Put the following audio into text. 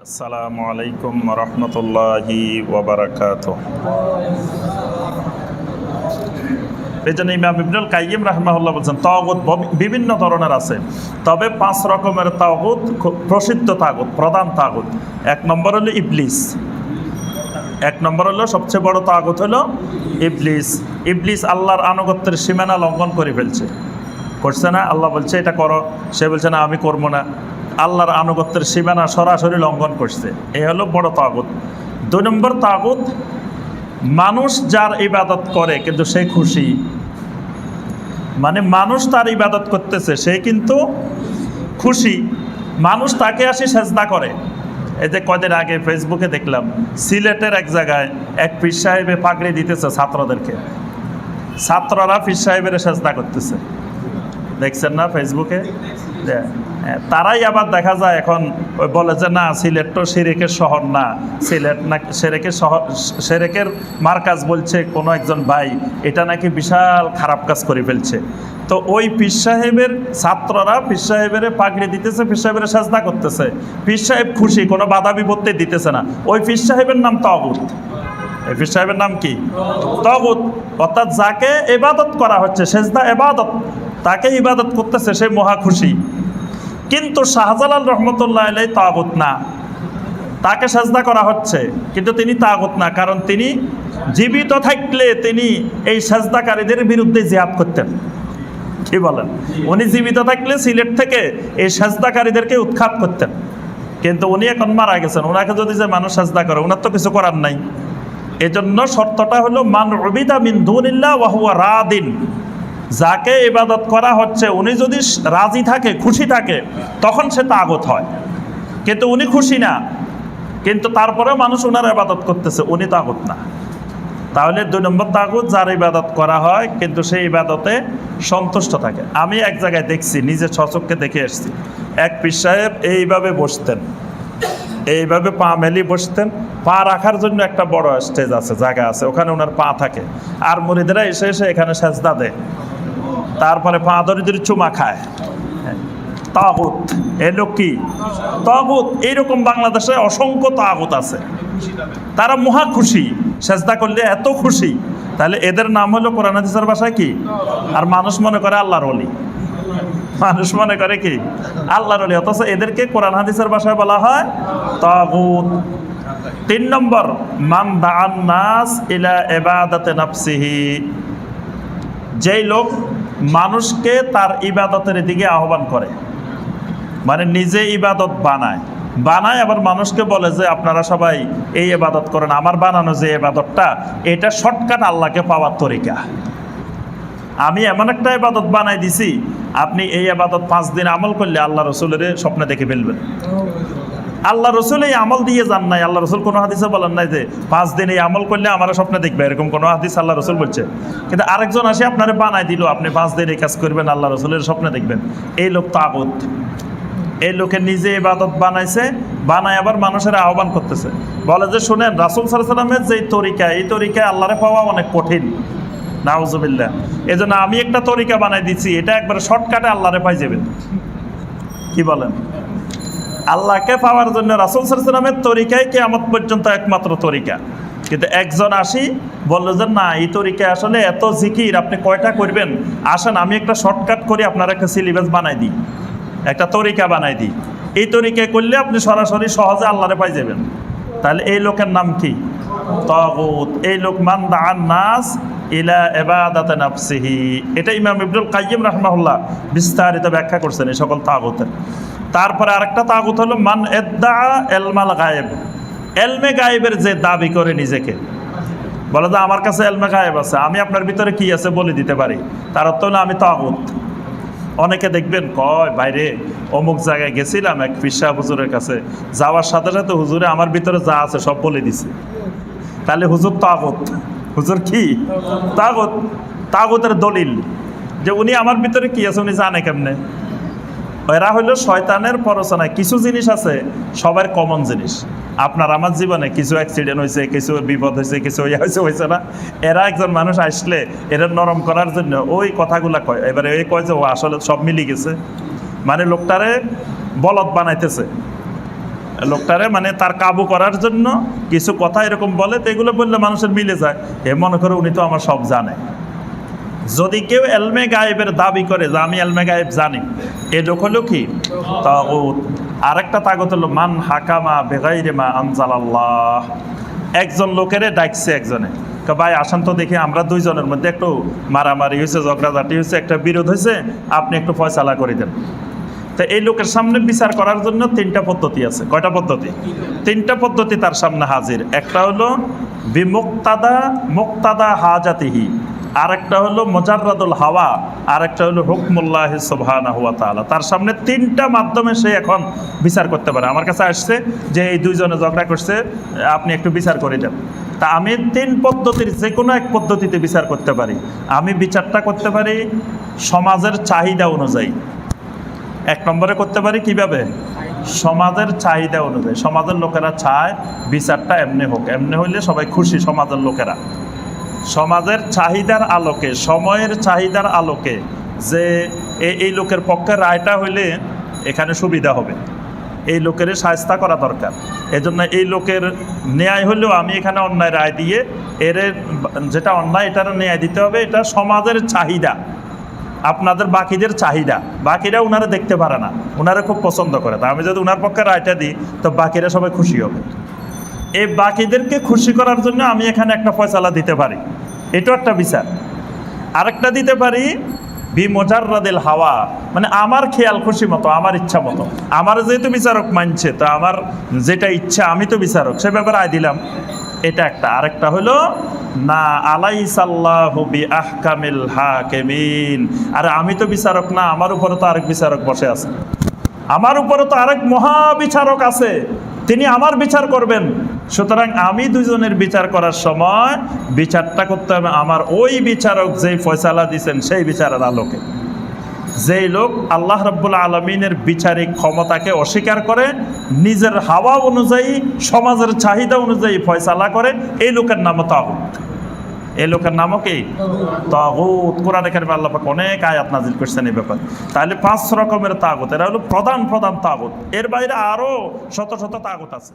আসসালামু আলাইকুম রহমতুল্লাহি ওয়াবারাকাতুহু। এই জন্য ইমাম ইবনুল কাইয়িম রাহিমাহুল্লাহ বলছেন তাগুত বিভিন্ন ধরনের আছে, তবে 5 রকমের তাগুত প্রসিদ্ধ তাগুত, প্রধান তাগুত। এক নম্বর হলো ইবলিস। এক নম্বর হলো সবচেয়ে বড় তাগুত হলো ইবলিস। ইবলিস আল্লাহর আনুগত্যের সীমানা লঙ্ঘন করে ফেলছে, করছে না? আল্লাহ বলছে এটা করো, সে বলছে না আমি করবো না। আল্লাহর আনুগত্যের সীমানা সরাসরি লঙ্ঘন করছে, এই হলো বড় তাগুত। 2 নম্বর তাগুত, মানুষ যার ইবাদত করে কিন্তু সে খুশি, মানে মানুষ তার ইবাদত করতেছে সে কিন্তু খুশি, মানুষ তাকে আসি সেজদা করে। এই যে কদিন আগে ফেসবুকে দেখলাম সিলেটের এক জায়গায় এক পীর সাহেবে পাগড়ি দিতেছে ছাত্রদেরকে, ছাত্ররা পীর সাহেবের সেজদা করতেছে, দেখছেন না ফেসবুকে? তারাই আবার দেখা যায় এখন ওই বলে যে না সিলেট তো শিরকের শহর না, সিলেট না শিরকের শহর, শিরকের মার্কাজ বলছে কোনো একজন ভাই, এটা নাকি বিশাল খারাপ কাজ করে ফেলছে। তো ওই পীর সাহেবের ছাত্ররা পীর সাহেবের পাগড়ি দিতেছে, পীর সাহেবের সাজদা করতেছে, পীর সাহেব খুশি, কোনো বাধা বিপত্তি দিতেছে না। ওই পীর সাহেবের নাম তাগুত। এই পীর সাহেবের নাম কি? তাগুত। অর্থাৎ যাকে ইবাদত করা হচ্ছে, সেজদা ইবাদত, তাকে ইবাদত করতেছে, সে মহা খুশি। কিন্তু শাহজালাল রহমতুল্লাহ আলাইহি তাগুত না, তাকে সাজদা করা হচ্ছে কিন্তু তিনি তাগুত না, কারণ তিনি জীবিত থাকলে তিনি এই সাজদাকারীদের বিরুদ্ধে জিহাদ করতেন। কি বলেন? উনি জীবিত থাকলে সিলেট থেকে এই সাজদাকারীদেরকে উৎখাত করতেন, কিন্তু উনি এখন মারা গেছেন, ওনাকে যদি যে মানুষ সাজদা করে ওনার তো কিছু করার নাই। এজন্য শর্তটা হলো মান উবিদা মিন দুনিল্লাহ ওয়া হুয়া রাদিন, যাকে ইবাদত করা হচ্ছে উনি যদি রাজি থাকে, খুশি থাকে, তখন সে তাগুত হয়। কিন্তু উনি খুশি না, কিন্তু তারপরেও মানুষ ওনার ইবাদত করতেছে, উনি তাগুত না। তাহলে 2 নম্বর তাগুত যার ইবাদত করা হয় কিন্তু সেই ইবাদতে সন্তুষ্ট থাকে। আমি এক জায়গায় দেখছি, নিজে স্বচক্ষে দেখে এসেছি, এক পীর সাহেব এইভাবে বসতেন, এইভাবে পা মেলি বসতেন, পা রাখার জন্য একটা বড় স্টেজ আছে, জায়গা আছে, ওখানে ওনার পা থাকে, আর মুরিদরা এসে এসে এখানে সেজদা দেয়, তারপরে পা ধরে ধরে চুমা খায়। তাগুত, এলো কি তাগুত। এইরকম বাংলাদেশে অসংখ্য তাগুত আছে, তারা মহা খুশি, সেজদা করলে এত খুশি। তাহলে এদের নাম হলো কোরআন হাদিসের ভাষায় কি? আর মানুষ মনে করে আল্লাহর ওলি, মানুষ মনে করে কি আল্লাহর ওলি, অথচ এদেরকে কোরআন হাদিসের ভাষায় বলা হয় তাগুত। 3 নম্বর, মান দাআন নাস ইলা ইবাদাতি নাফসিহি, যেই লোক মানুষকে তার ইবাদতের দিকে আহ্বান করে, মানে নিজে ইবাদত বানায় আবার মানুষকে বলে যে আপনারা সবাই এই ইবাদত করেন, আমার বানানো যে ইবাদতটা এটা শর্টকাট আল্লাহকে পাওয়ার তরিকা। আমি এমন একটা ইবাদত বানাই দিছি, আপনি এই ইবাদত 5 দিন আমল করলে আল্লাহ রসুলের স্বপ্নে দেখে ফেলবেন। আল্লাহ রসুল এই আমল দিয়ে যান নাই, আল্লাহ রসুল কোনো হাদিসে বলেন নাই যে 5 দিন এই আমল করলে আমার স্বপ্নে দেখবে, এরকম কোনো হাদিস আল্লাহ রসুল বলছে। কিন্তু আরেকজন আসে আপনারা বানাই দিল, আপনি 5 দিন এই কাজ করবেন, আল্লাহ রসুলের স্বপ্নে দেখবেন। এই লোক তাগুত। এই লোকে নিজে ইবাদত বানায় আবার মানুষের আহ্বান করতেছে, বলে যে শুনেন রাসূল সাল্লাল্লাহু আলাইহি ওয়াসাল্লামের যে তরিকা, এই তরিকায় আল্লাহরে পাওয়া অনেক কঠিন, নাউজুবিল্লাহ। এই জন্য আমি একটা তরিকা বানাই দিচ্ছি, এটা একবারে শর্টকাটে আল্লাহরে পাই যাবেন। কি বলেন? আল্লাহকে পাওয়ার জন্য রাসূল সাল্লাল্লাহু আলাইহি ওয়াসাল্লামের তরিকাই কিয়ামত পর্যন্ত একমাত্র তরিকা। কিন্তু একজন আসি বললো যে না, এই তরিকা আসলে এত জিকির, আপনি কয়টা করবেন, আসেন আমি একটা শর্টকাট করি, আপনার একটা সিলেবাস বানাই দিই, একটা তরিকা বানাই দিই, এই তরিকা করলে আপনি সরাসরি সহজে আল্লাহরে পাই যাবেন। তাহলে এই লোকের নাম কি? তাগুত। এই লোক মান দাআন নাস ইলা ইবাদাতি নাফসিহি, এটা ইমাম ইবনুল কাইয়িম রাহিমাহুল্লাহ বিস্তারিত ব্যাখ্যা করছেন এই সকল তাগুতের। তারপরে আরেকটা তাগুত হলো মান ইদ্দা ইলমাল গায়েব, এলমে গায়েবের যে দাবি করে নিজেকে, বলে যে আমার কাছে এলমে গায়েব আছে, আমি আপনার ভিতরে কি আছে বলে দিতে পারি, তার অর্থ হলো আমি তাগুত। অনেকে দেখবেন কয় বাইরে অমুক জায়গায় গেছিলাম এক পীর সাহেব হুজুরের কাছে, যাওয়ার সাথে সাথে হুজুরে আমার ভিতরে যা আছে সব বলে দিছে। তাহলে হুজুর তাগুত। হুজুর কি? তাগুত। তাগুতের দলিল যে উনি আমার ভিতরে কি আছে উনি জানে কেমনে? এরা হইল শয়তানের প্ররোচনায়। কিছু জিনিস আছে সবার কমন জিনিস, আপনার আমার জীবনে কিছু অ্যাক্সিডেন্ট হয়েছে, কিছু বিপদ হয়েছে, কিছু হয়েছে না, এরা একজন মানুষ আসলে এরা নরম করার জন্য ওই কথাগুলা কয়। এবারে এই কয় যে ও আসলে সব মিলি গেছে, মানে লোকটারে বলদ বানাইতেছে। লোকটারে মানে তার কাবু করার জন্য কিছু কথা এরকম বলে, তো এগুলো বললে মানুষের মিলে যায়, এ মনে করে উনি তো আমার সব জানে। যদি কেউ এলমে গায়েবের দাবি করে যে আমি এলমে গায়েব জানি, এ লোক হলো কি তাগুত। আরেকটা তাগুত হলো মান হাকামা বেগাইরে মা আনজালাল্লাহ। একজন লোকেরে ডাকছে একজনে, ভাই আসেন তো দেখি, আমরা দুইজনের মধ্যে একটু মারামারি হয়েছে, ঝগড়াঝাটি হয়েছে, একটা বিরোধ হয়েছে, আপনি একটু ফয়সালা করে দেন। তো এই লোকের সামনে বিচার করার জন্য তিনটা পদ্ধতি আছে। কয়টা পদ্ধতি? তিনটা পদ্ধতি তার সামনে হাজির। একটা হলো মুক্তাদা হাজাতিহি, আরেকটা হলো মুজাররাদুল হাওয়া, আরেকটা হলো হুকমুল্লাহ সুবহানাহু ওয়া তাআলা। তার সামনে তিনটা মাধ্যমে সে এখন বিচার করতে পারে। আমার কাছে আসছে যে এই দুইজনে ঝগড়া করছে, আপনি একটু বিচার করে দেন। তা আমি তিন পদ্ধতির যে কোনো এক পদ্ধতিতে বিচার করতে পারি। আমি বিচারটা করতে পারি সমাজের চাহিদা অনুযায়ী। এক নম্বরে করতে পারি কিভাবে? সমাজের চাহিদা অনুযায়ী। সমাজের লোকেরা চায় বিচারটা এমনি হোক, এমনি হইলে সবাই খুশি। সমাজের লোকেরা সমাজের চাহিদার আলোকে, সময়ের চাহিদার আলোকে, যে এই লোকের পক্ষে রায়টা হইলে এখানে সুবিধা হবে, এই লোকের শায়েস্তা করা দরকার, এজন্য এই লোকের ন্যায় হলেও আমি এখানে অন্যায় রায় দিয়ে এর যেটা অন্যায় এটার ন্যায় দিতে হবে। এটা সমাজের চাহিদা, আপনাদের বাকিদের চাহিদা। বাকিরা উনারা দেখতে পারে না, উনারা খুব পছন্দ করে। তা আমি যদি উনার পক্ষে রায়টা দিই তো বাকিরা সবাই খুশি হবে। এই বাকিদেরকে খুশি করার জন্য আমি এখানে একটা ফয়সালা দিতে পারি, এটাও একটা বিচার। আরেকটা দিতে পারি বিমুজাররাদিল হাওয়া, মানে আমার খেয়াল খুশি মতো, আমার ইচ্ছা মতো। আমার যেহেতু বিচারক মানছে, তো আমার যেটা ইচ্ছা, আমি তো বিচারক, সে ব্যাপারে আয় দিলাম, এটা একটা। আরেকটা হলো না আলাইসাল্লাহু বিআহকামিল হাকিমিন, আরে আমি তো বিচারক না, আমার উপরে তো আরেক বিচারক বসে আছে, আমার উপরে তো আরেক মহাবিচারক আছে, তিনি আমার বিচার করবেন। সুতরাং আমি দুজনের বিচার করার সময় বিচারটা করতে হবে আমার ওই বিচারক যেই ফয়সালা দিয়েছেন সেই বিচারের আলোকে। যেই লোক আল্লাহ রাব্বুল আলামিনের বিচারিক ক্ষমতাকে অস্বীকার করে, নিজের হাওয়া অনুযায়ী, সমাজের চাহিদা অনুযায়ী ফয়সালা করে, এই লোকের নাম তাগুত। এই লোকের নামও কি? তাগুত। কোরআনে কারিমে আল্লাহ পাক অনেক আয়াত নাজিল করছেন এই ব্যাপারে। তাহলে 5 রকমের তাগুত, এরা হলো প্রধান প্রধান তাগুত। এর বাইরে আরো শত শত তাগুত আছে।